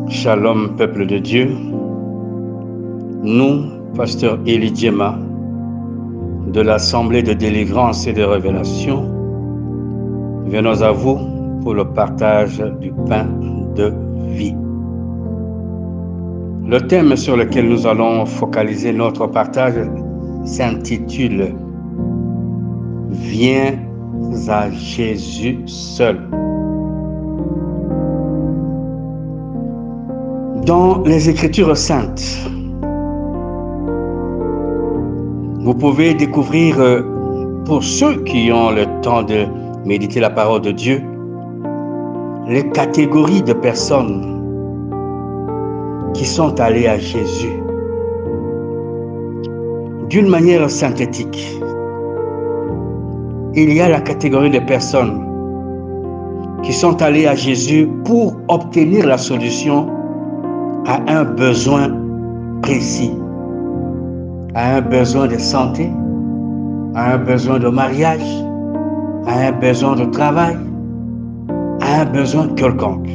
Shalom, peuple de Dieu. Nous, pasteur Élie Djema, de l'Assemblée de délivrance et de révélation, venons à vous pour le partage du pain de vie. Le thème sur lequel nous allons focaliser notre partage s'intitule « Viens à Jésus seul ». Dans les Écritures saintes, vous pouvez découvrir, pour ceux qui ont le temps de méditer la parole de Dieu, les catégories de personnes qui sont allées à Jésus. D'une manière synthétique, il y a la catégorie de personnes qui sont allées à Jésus pour obtenir la solution à un besoin précis, à un besoin de santé, à un besoin de mariage, à un besoin de travail, à un besoin quelconque.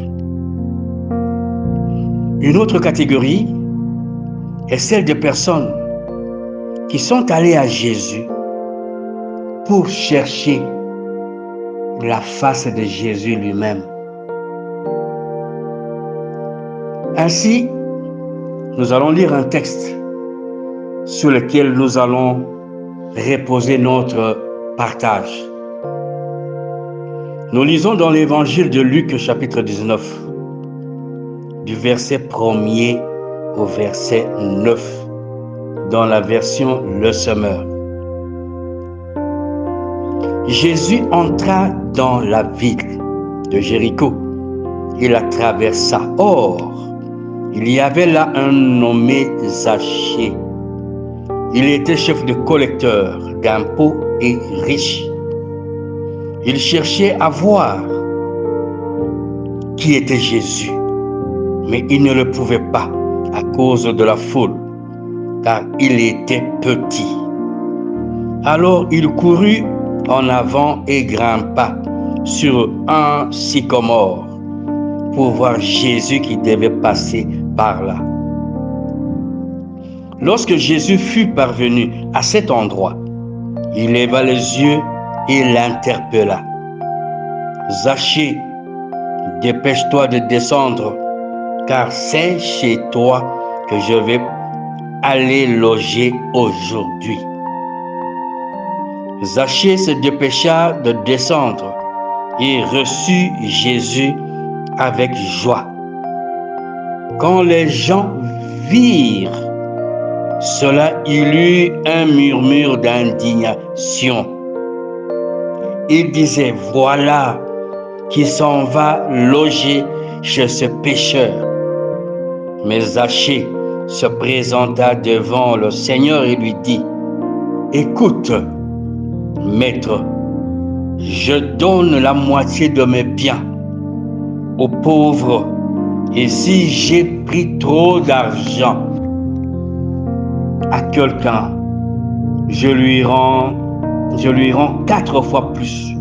Une autre catégorie est celle des personnes qui sont allées à Jésus pour chercher la face de Jésus lui-même. Ainsi, nous allons lire un texte sur lequel nous allons reposer notre partage. Nous lisons dans l'évangile de Luc, chapitre 19, du verset 1er au verset 9, dans la version Le Semeur. Jésus entra dans la ville de Jéricho. Il la traversa. Or, il y avait là un nommé Zachée. Il était chef de collecteur d'impôts et riche. Il cherchait à voir qui était Jésus, mais il ne le pouvait pas à cause de la foule, car il était petit. Alors il courut en avant et grimpa sur un sycomore pour voir Jésus qui devait passer par là. Lorsque Jésus fut parvenu à cet endroit, il leva les yeux et l'interpella. « Zachée, dépêche-toi de descendre, car c'est chez toi que je vais aller loger aujourd'hui. » Zachée se dépêcha de descendre et reçut Jésus avec joie. Quand les gens virent cela, il eut un murmure d'indignation. Il disait, voilà qui s'en va loger chez ce pécheur. Mais Zachée se présenta devant le Seigneur et lui dit, écoute, maître, je donne la moitié de mes biens aux pauvres, et si j'ai pris trop d'argent à quelqu'un, je lui rends 4 fois plus.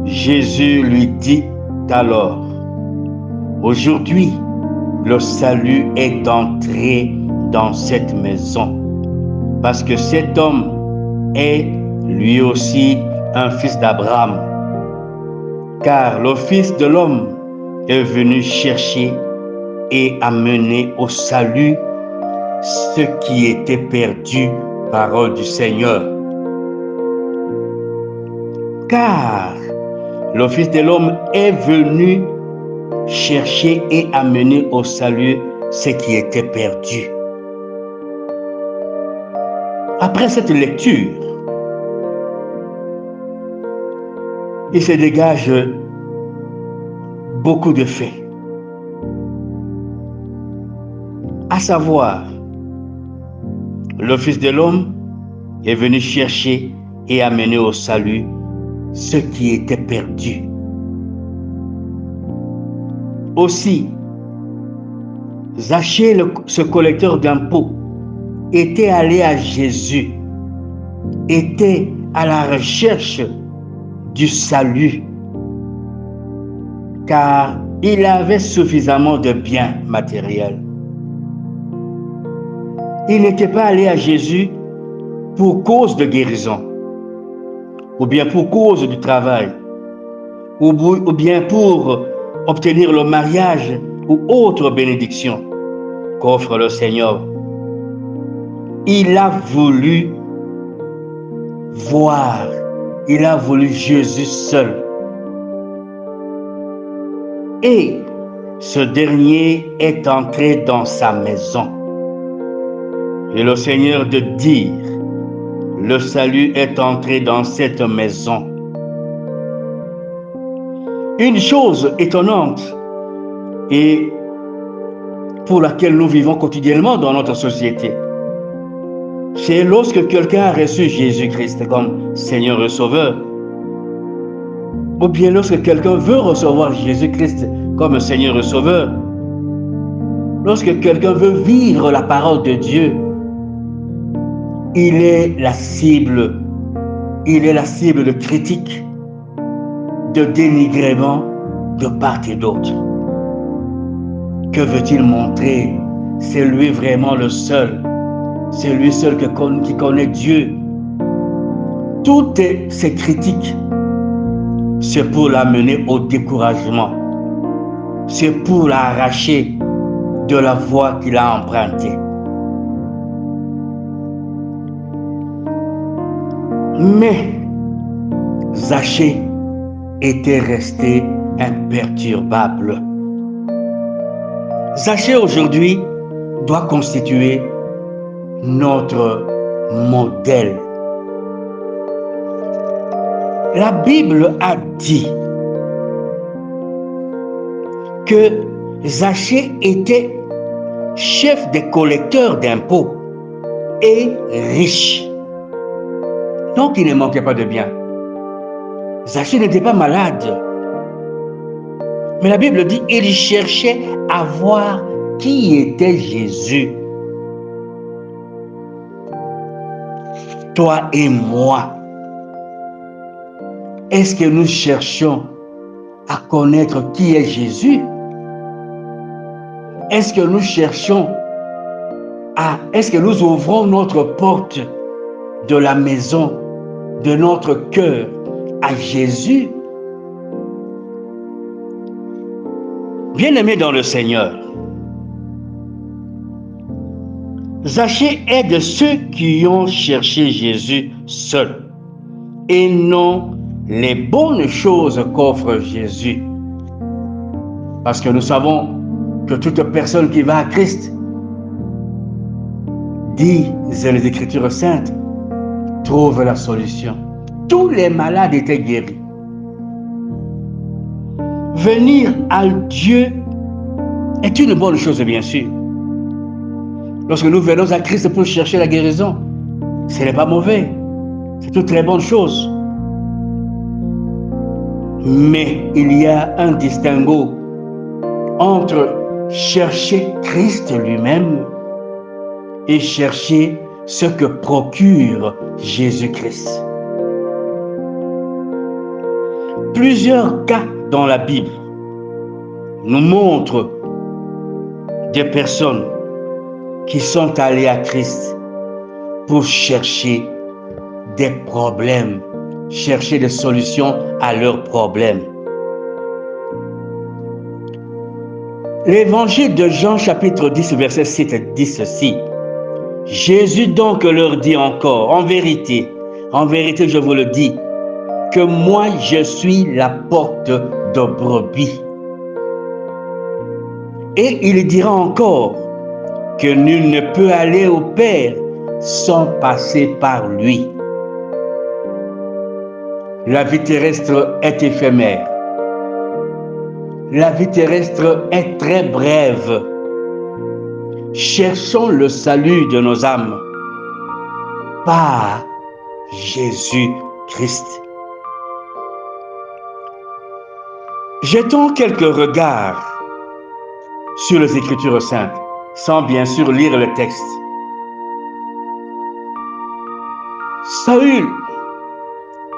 Jésus lui dit alors, aujourd'hui, le salut est entré dans cette maison, parce que cet homme est lui aussi un fils d'Abraham. Car le Fils de l'homme est venu chercher et amener au salut ce qui était perdu, parole du Seigneur. Car le Fils de l'homme est venu chercher et amener au salut ce qui était perdu. Après cette lecture, il se dégage beaucoup de faits. À savoir, le Fils de l'homme est venu chercher et amener au salut ce qui était perdu. Aussi, Zachée, ce collecteur d'impôts, était allé à Jésus, était à la recherche du salut, car il avait suffisamment de biens matériels. Il n'était pas allé à Jésus pour cause de guérison, ou bien pour cause du travail, ou bien pour obtenir le mariage ou autre bénédiction qu'offre le Seigneur. Il a voulu voir, il a voulu Jésus seul. Et ce dernier est entré dans sa maison. Et le Seigneur de dire, le salut est entré dans cette maison. Une chose étonnante et pour laquelle nous vivons quotidiennement dans notre société, c'est lorsque quelqu'un a reçu Jésus-Christ comme Seigneur et Sauveur, ou bien lorsque quelqu'un veut recevoir Jésus-Christ comme Seigneur et Sauveur, lorsque quelqu'un veut vivre la parole de Dieu, il est la cible de critiques, de dénigrement de part et d'autre. Que veut-il montrer? C'est lui vraiment le seul. C'est lui seul qui connaît Dieu. Toutes ces critiques, c'est pour l'amener au découragement. C'est pour l'arracher de la voie qu'il a empruntée. Mais Zachée était resté imperturbable. Zachée aujourd'hui doit constituer notre modèle. La Bible a dit que Zachée était chef des collecteurs d'impôts et riche. Donc il ne manquait pas de biens. Zachée n'était pas malade. Mais la Bible dit qu'il cherchait à voir qui était Jésus. Toi et moi, est-ce que nous cherchons à connaître qui est Jésus? Est-ce que nous cherchons est-ce que nous ouvrons notre porte de la maison, de notre cœur à Jésus? Bien-aimé dans le Seigneur, Zachée est de ceux qui ont cherché Jésus seul et non les bonnes choses qu'offre Jésus. Parce que nous savons que toute personne qui va à Christ, disent les Écritures saintes, trouve la solution. Tous les malades étaient guéris. Venir à Dieu est une bonne chose, bien sûr. Lorsque nous venons à Christ pour chercher la guérison, ce n'est pas mauvais. C'est une très bonne chose. Mais il y a un distinguo entre chercher Christ lui-même et chercher ce que procure Jésus-Christ. Plusieurs cas dans la Bible nous montrent des personnes qui sont allées à Christ pour chercher des problèmes, chercher des solutions à leurs problèmes. L'évangile de Jean chapitre 10 verset 7 dit ceci. Jésus donc leur dit encore, en vérité je vous le dis, que moi je suis la porte de brebis. Et il dira encore que nul ne peut aller au Père sans passer par lui. La vie terrestre est éphémère. La vie terrestre est très brève. Cherchons le salut de nos âmes par Jésus-Christ. Jetons quelques regards sur les Écritures saintes, sans bien sûr lire le texte. Saül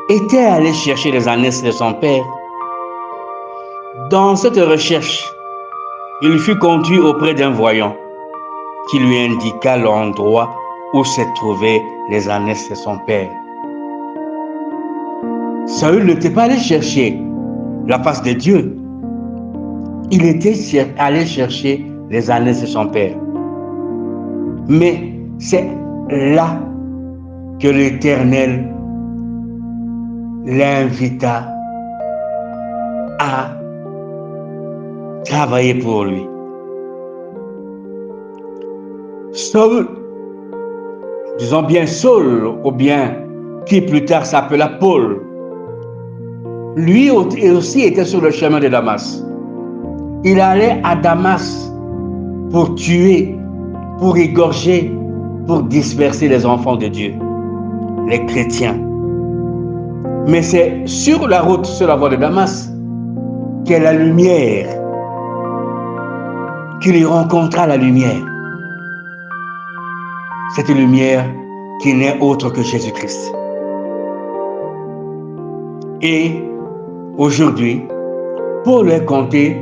était allé chercher les ânesses de son père. Dans cette recherche, il fut conduit auprès d'un voyant qui lui indiqua l'endroit où se trouvaient les ânesses de son père. Saül n'était pas allé chercher la face de Dieu. Il était allé chercher les ânesses de son père. Mais c'est là que l'Éternel l'invita à travailler pour lui. Saül, disons bien Saul, ou bien qui plus tard s'appela Paul, lui aussi était sur le chemin de Damas. Il allait à Damas pour tuer, pour égorger, pour disperser les enfants de Dieu, les chrétiens. Mais c'est sur la route, sur la voie de Damas, qu'est la lumière, qu'il y rencontra la lumière. Cette lumière qui n'est autre que Jésus-Christ. Et aujourd'hui, Paul est compté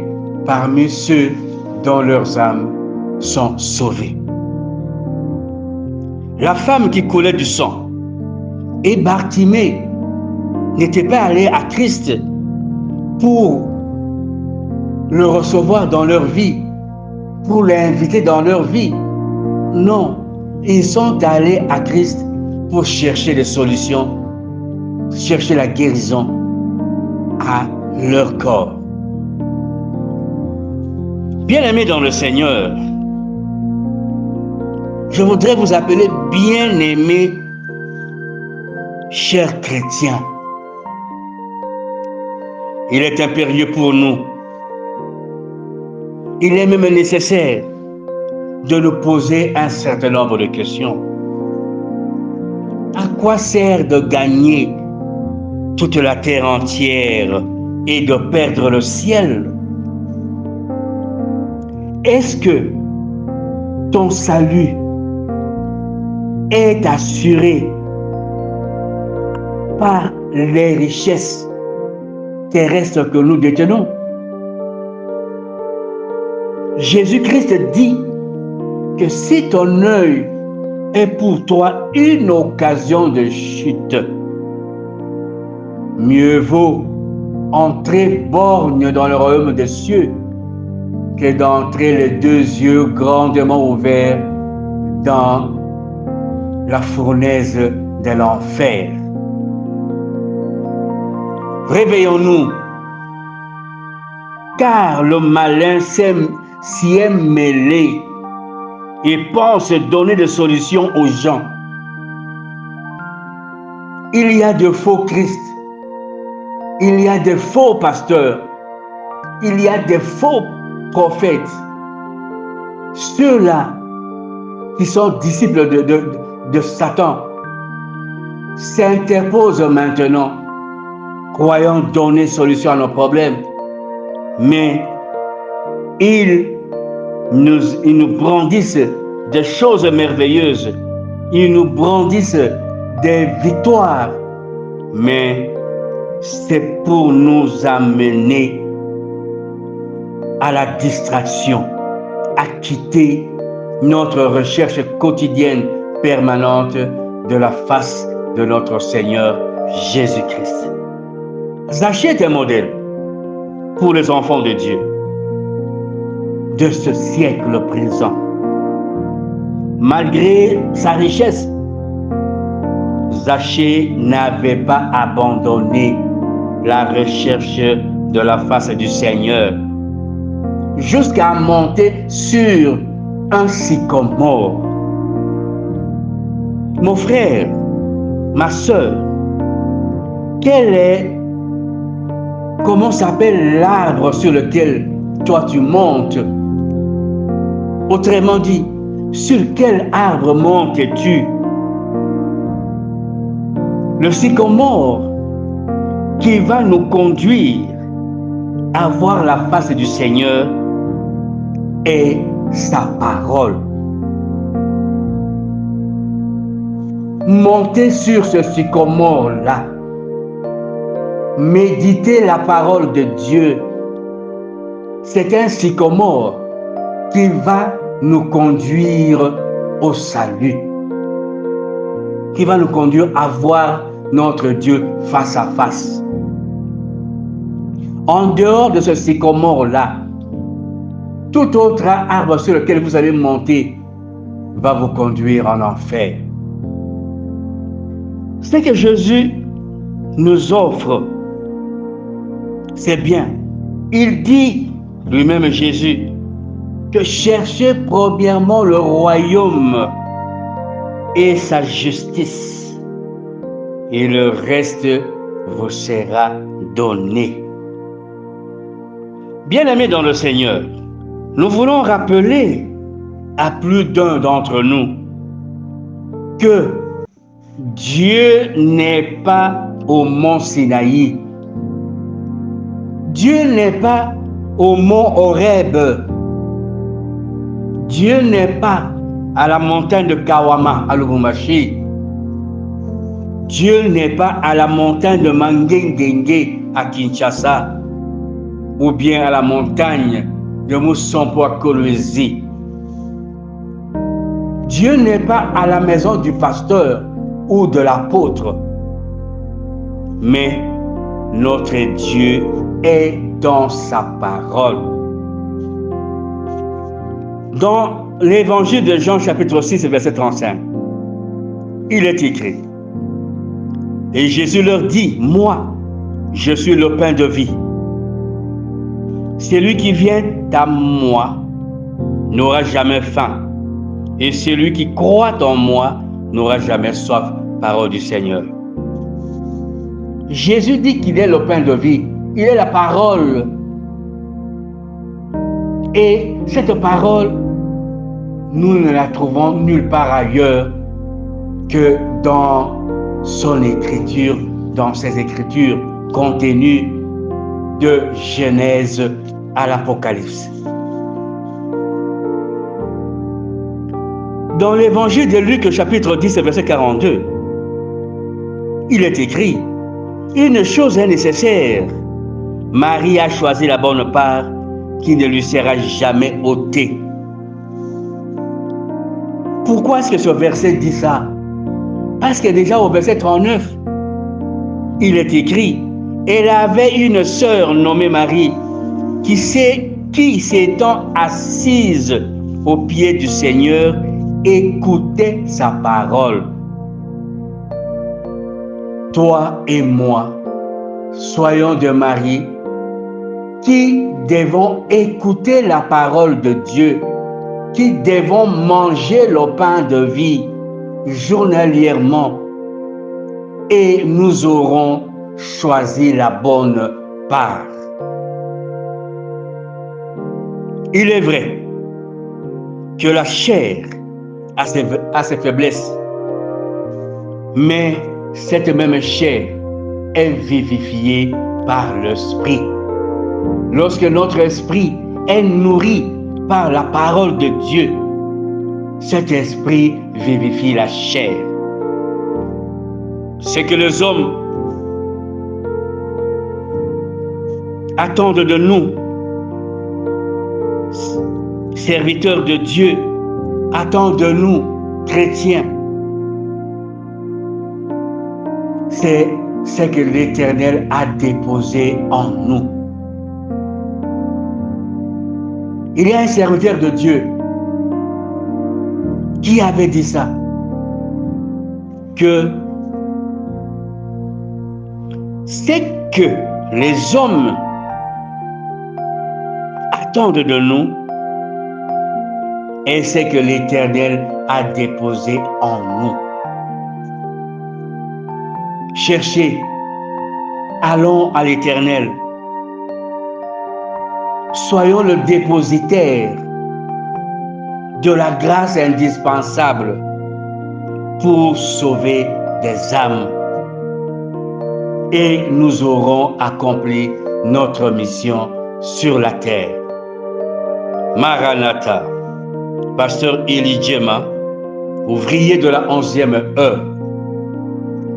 parmi ceux dont leurs âmes sont sauvées. La femme qui coulait du sang et Bartimée n'étaient pas allés à Christ pour le recevoir dans leur vie, pour l'inviter dans leur vie. Non, ils sont allés à Christ pour chercher des solutions, chercher la guérison à leur corps. Bien-aimés dans le Seigneur, je voudrais vous appeler bien-aimés, chers chrétiens. Il est impérieux pour nous. Il est même nécessaire de nous poser un certain nombre de questions. À quoi sert de gagner toute la terre entière et de perdre le ciel? Est-ce que ton salut est assuré par les richesses terrestres que nous détenons? Jésus-Christ dit que si ton œil est pour toi une occasion de chute, mieux vaut entrer borgne dans le royaume des cieux que d'entrer les deux yeux grandement ouverts dans la fournaise de l'enfer. Réveillons-nous, car le malin s'y est mêlé et pense donner des solutions aux gens. Il y a de faux Christ, il y a de faux pasteurs, il y a des faux prophètes. Ceux-là qui sont disciples de Satan s'interposent maintenant, croyant donner solution à nos problèmes, mais ils nous brandissent des choses merveilleuses, ils nous brandissent des victoires, mais c'est pour nous amener à la distraction, à quitter notre recherche quotidienne permanente de la face de notre Seigneur Jésus-Christ. Zachée est un modèle pour les enfants de Dieu de ce siècle présent. Malgré sa richesse, Zachée n'avait pas abandonné la recherche de la face du Seigneur jusqu'à monter sur un sycomore. Mon frère, ma soeur, comment s'appelle l'arbre sur lequel toi tu montes? Autrement dit, sur quel arbre montes-tu? Le sycomore qui va nous conduire à voir la face du Seigneur est sa parole. Monter sur ce sycomore-là méditer la parole de Dieu, c'est un sycomore qui va nous conduire au salut, qui va nous conduire à voir notre Dieu face à face. En dehors de ce sycomore-là, tout autre arbre sur lequel vous allez monter va vous conduire en enfer. Ce que Jésus nous offre, c'est bien. Il dit, lui-même Jésus, que cherchez premièrement le royaume et sa justice, et le reste vous sera donné. Bien-aimés dans le Seigneur, nous voulons rappeler à plus d'un d'entre nous que Dieu n'est pas au mont Sinaï. Dieu n'est pas au mont Horeb. Dieu n'est pas à la montagne de Kawama à Lubumbashi. Dieu n'est pas à la montagne de Mangengenge à Kinshasa, ou bien à la montagne de Moussompo à Kolwezi. Dieu n'est pas à la maison du pasteur ou de l'apôtre, mais notre Dieu est dans sa parole. Dans l'évangile de Jean chapitre 6 verset 35, il est écrit, et Jésus leur dit, moi, je suis le pain de vie. Celui qui vient à moi n'aura jamais faim, et celui qui croit en moi n'aura jamais soif. Parole du Seigneur. Jésus dit qu'il est le pain de vie, il est la parole. Et cette parole, nous ne la trouvons nulle part ailleurs que dans son écriture, dans ses écritures contenues de Genèse à l'Apocalypse. Dans l'évangile de Luc, chapitre 10, verset 42, il est écrit, une chose est nécessaire, Marie a choisi la bonne part qui ne lui sera jamais ôtée. Pourquoi est-ce que ce verset dit ça? Parce que déjà au verset 39, il est écrit, elle avait une sœur nommée Marie qui s'étant assise aux pieds du Seigneur, écoutez sa parole. Toi et moi, soyons de Marie qui devons écouter la parole de Dieu, qui devons manger le pain de vie journalièrement, et nous aurons choisi la bonne part. Il est vrai que la chair a ses faiblesses, mais cette même chair est vivifiée par l'esprit. Lorsque notre esprit est nourri par la parole de Dieu, cet esprit vivifie la chair. Ce que les hommes attendent de nous, serviteurs de Dieu, attendent de nous, chrétiens, c'est ce que l'Éternel a déposé en nous. Il y a un serviteur de Dieu qui avait dit ça, que ce que les hommes attendent de nous est ce que l'Éternel a déposé en nous. Cherchez, allons à l'Éternel. Soyons le dépositaire de la grâce indispensable pour sauver des âmes. Et nous aurons accompli notre mission sur la terre. Maranatha, pasteur Eli Djema, ouvrier de la 11e heure.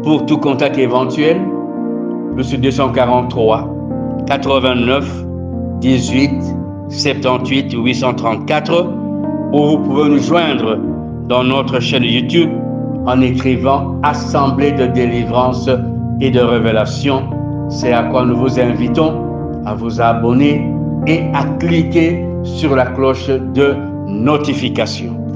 Pour tout contact éventuel, plus 243 89 18 78 834, ou vous pouvez nous joindre dans notre chaîne YouTube en écrivant Assemblée de délivrance et de révélation. C'est à quoi nous vous invitons à vous abonner et à cliquer sur la cloche de notification.